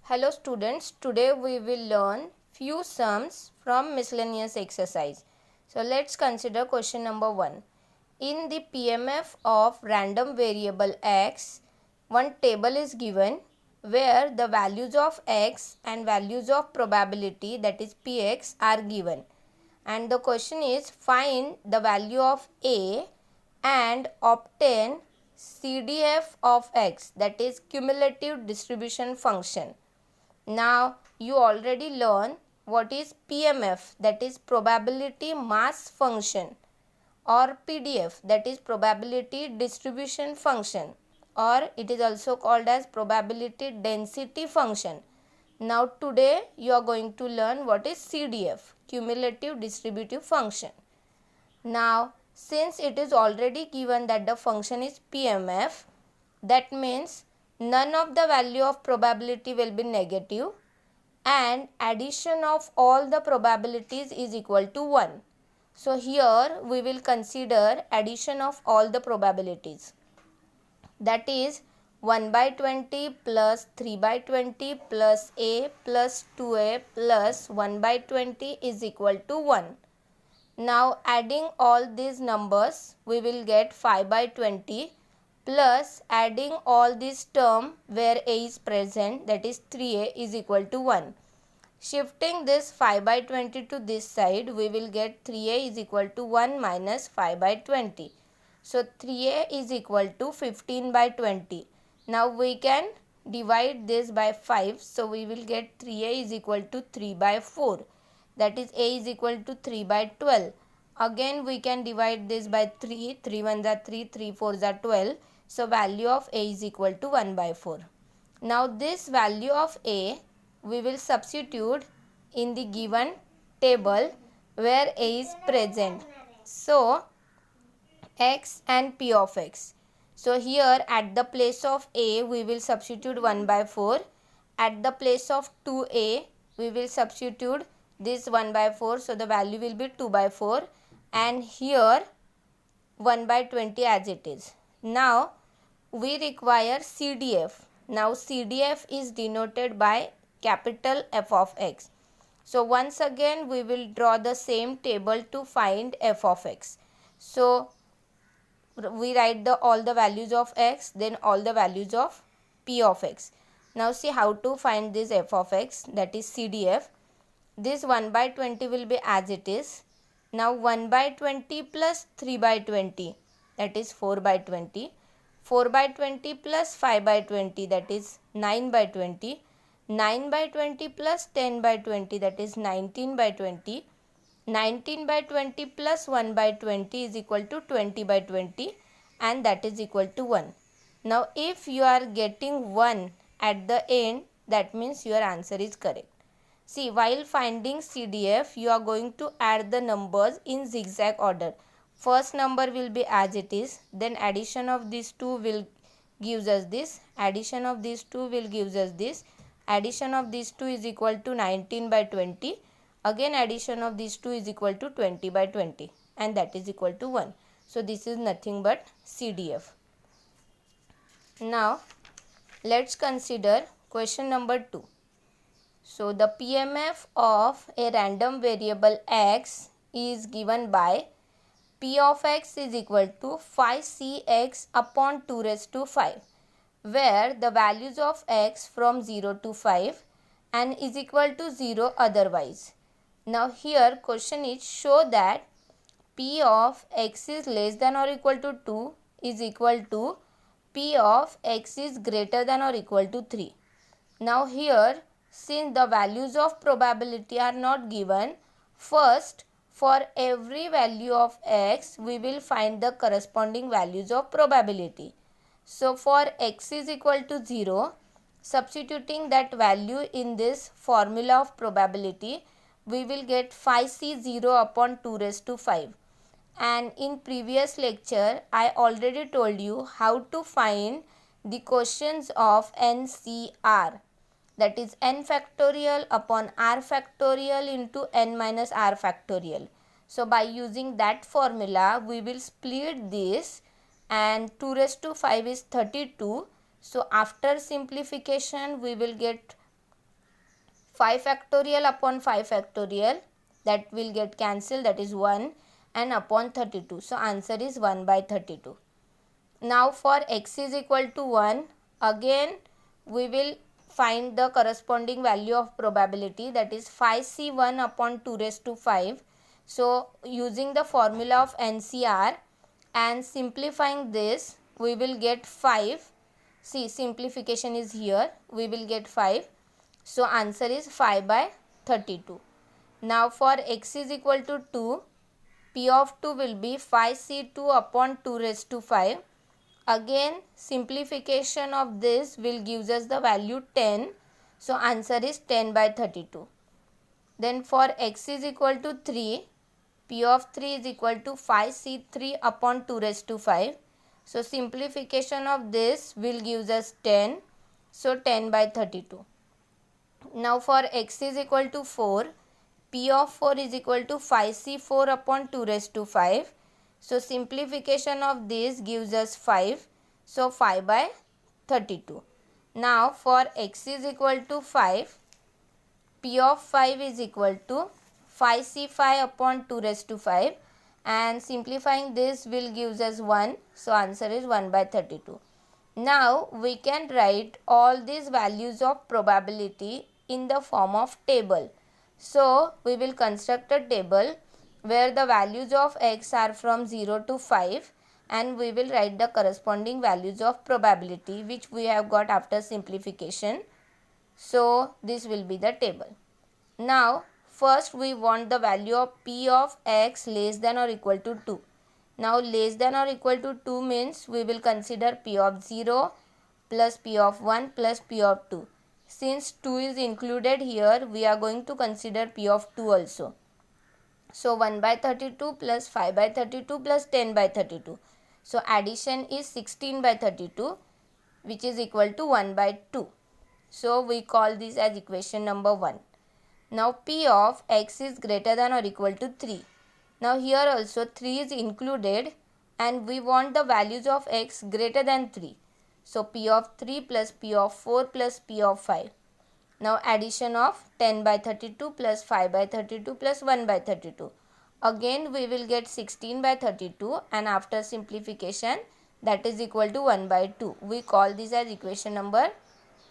Hello students, today we will learn few sums from miscellaneous exercise. So let's consider question number 1. In the PMF of random variable x, one table is given where the values of x and values of probability, that is px, are given. And the question is, find the value of a and obtain CDF of x, that is cumulative distribution function. Now you already learn what is PMF, that is probability mass function, or PDF, that is probability distribution function, or it is also called as probability density function. Now today you are going to learn what is CDF, cumulative distributive function. Now since it is already given that the function is PMF, that means none of the value of probability will be negative and addition of all the probabilities is equal to 1. So here we will consider addition of all the probabilities, that is 1 by 20 plus 3 by 20 plus a plus 2a plus 1 by 20 is equal to 1. Now adding all these numbers we will get 5 by 20 plus adding all this term where a is present, that is 3a, is equal to 1. Shifting this 5 by 20 to this side, we will get 3a is equal to 1 minus 5 by 20. So 3a is equal to 15 by 20. Now we can divide this by 5. So we will get 3a is equal to 3 by 4. That is a is equal to 3 by 12. Again we can divide this by 3. 3 1s are 3, 3 4s are 12. So value of a is equal to 1 by 4. Now this value of a we will substitute in the given table where a is present. So x and p of x. So here at the place of a we will substitute 1 by 4. At the place of 2a we will substitute this 1 by 4. So the value will be 2 by 4. And here 1 by 20 as it is. Now we require CDF. Now CDF is denoted by capital F of x. So once again we will draw the same table to find f of x. So we write all the values of x, then all the values of p of x. Now see how to find this f of x, that is CDF. This 1 by 20 will be as it is. Now 1 by 20 plus 3 by 20, that is 4 by 20. 4 by 20 plus 5 by 20, that is 9 by 20. 9 by 20 plus 10 by 20, that is 19 by 20. 19 by 20 plus 1 by 20 is equal to 20 by 20, and that is equal to 1. Now if you are getting 1 at the end, that means your answer is correct. See, while finding CDF, you are going to add the numbers in zigzag order. First number will be as it is, then addition of these two will gives us this, addition of these two will gives us this, addition of these two is equal to 19 by 20, again addition of these two is equal to 20 by 20, and that is equal to 1. So this is nothing but CDF. Now let's consider question number 2. So the PMF of a random variable x is given by p of x is equal to 5cx upon 2 raised to 5, where the values of x from 0 to 5 and is equal to 0 otherwise. Now here question is, show that p of x is less than or equal to 2 is equal to p of x is greater than or equal to 3. Now here, since the values of probability are not given, first for every value of x we will find the corresponding values of probability. So for x is equal to 0, substituting that value in this formula of probability, we will get 5c0 upon 2 raised to 5. And in previous lecture I already told you how to find the quotients of NCR, that is n factorial upon r factorial into n minus r factorial. So by using that formula we will split this, and 2 raised to 5 is 32. So after simplification we will get 5 factorial upon 5 factorial, that will get cancelled, that is 1, and upon 32. So answer is 1 by 32. Now for x is equal to 1, again we will find the corresponding value of probability, that is 5c1 upon 2 raised to 5. So using the formula of NCR and simplifying this, we will get 5. See, simplification is here, we will get 5. So answer is 5 by 32. Now for x is equal to 2, P of 2 will be 5c2 upon 2 raised to 5. Again simplification of this will gives us the value 10. So answer is 10 by 32. Then for x is equal to 3, P of 3 is equal to 5c3 upon 2 raised to 5. So simplification of this will gives us 10. So 10 by 32. Now for x is equal to 4, P of 4 is equal to 5c4 upon 2 raised to 5. So simplification of this gives us 5. So 5 by 32. Now for x is equal to 5, P of 5 is equal to 5c5 upon 2 raised to 5, and simplifying this will gives us 1. So answer is 1 by 32. Now we can write all these values of probability in the form of table. So we will construct a table where the values of x are from 0 to 5, and we will write the corresponding values of probability which we have got after simplification. So this will be the table. Now first we want the value of P of x less than or equal to 2. Now less than or equal to 2 means we will consider P of 0 plus P of 1 plus P of 2. Since 2 is included here, we are going to consider P of 2 also. So 1 by 32 plus 5 by 32 plus 10 by 32. So addition is 16 by 32, which is equal to 1 by 2. So we call this as equation number 1. Now P of x is greater than or equal to 3. Now here also 3 is included and we want the values of x greater than 3. So P of 3 plus P of 4 plus P of 5. Now addition of 10 by 32 plus 5 by 32 plus 1 by 32. Again we will get 16 by 32, and after simplification that is equal to 1 by 2. We call this as equation number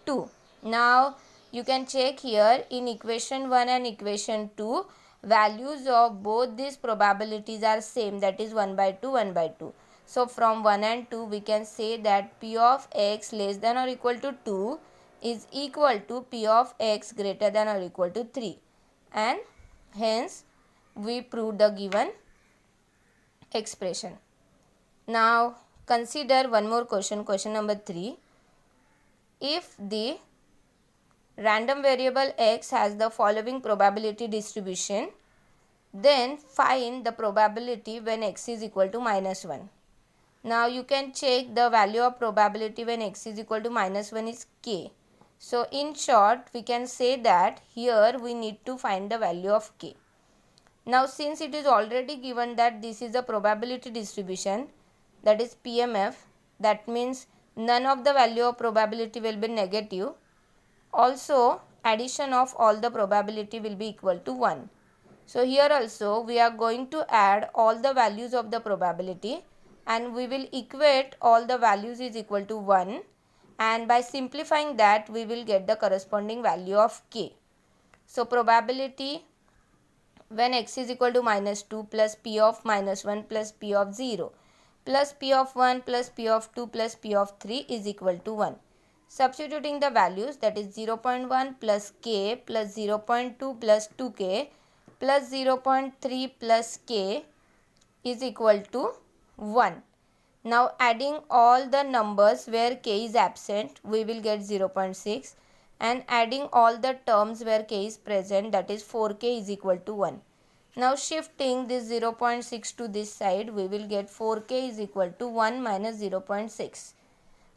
2. Now you can check here in equation 1 and equation 2, values of both these probabilities are same, that is 1 by 2, 1 by 2. So from 1 and 2 we can say that P of x less than or equal to 2 is equal to P of x greater than or equal to 3, and hence we proved the given expression. Now consider one more question, question number 3. If the random variable x has the following probability distribution, then find the probability when x is equal to -1. Now you can check the value of probability when x is equal to -1 is k. So in short we can say that here we need to find the value of k. Now since it is already given that this is a probability distribution, that is PMF, that means none of the value of probability will be negative. Also addition of all the probability will be equal to 1. So here also we are going to add all the values of the probability and we will equate all the values is equal to 1, and by simplifying that we will get the corresponding value of k. So probability when x is equal to -2 plus P of -1 plus P of 0 plus P of 1 plus P of 2 plus P of 3 is equal to 1. Substituting the values, that is 0.1 plus k plus 0.2 plus 2k plus 0.3 plus k is equal to 1. Now adding all the numbers where k is absent, we will get 0.6, and adding all the terms where k is present, that is 4k is equal to 1. Now shifting this 0.6 to this side, we will get 4k is equal to 1 minus 0.6.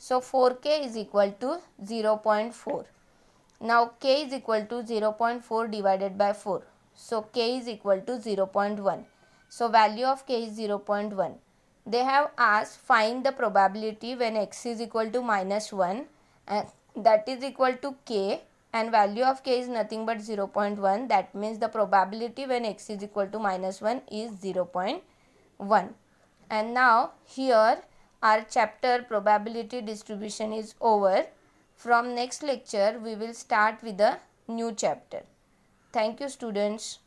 So 4k is equal to 0.4. Now k is equal to 0.4 divided by 4. So k is equal to 0.1. So value of k is 0.1. They have asked find the probability when x is equal to -1, and that is equal to k and value of k is nothing but 0.1. That means the probability when x is equal to -1 is 0.1. And now here our chapter probability distribution is over. From next lecture we will start with a new chapter. Thank you students.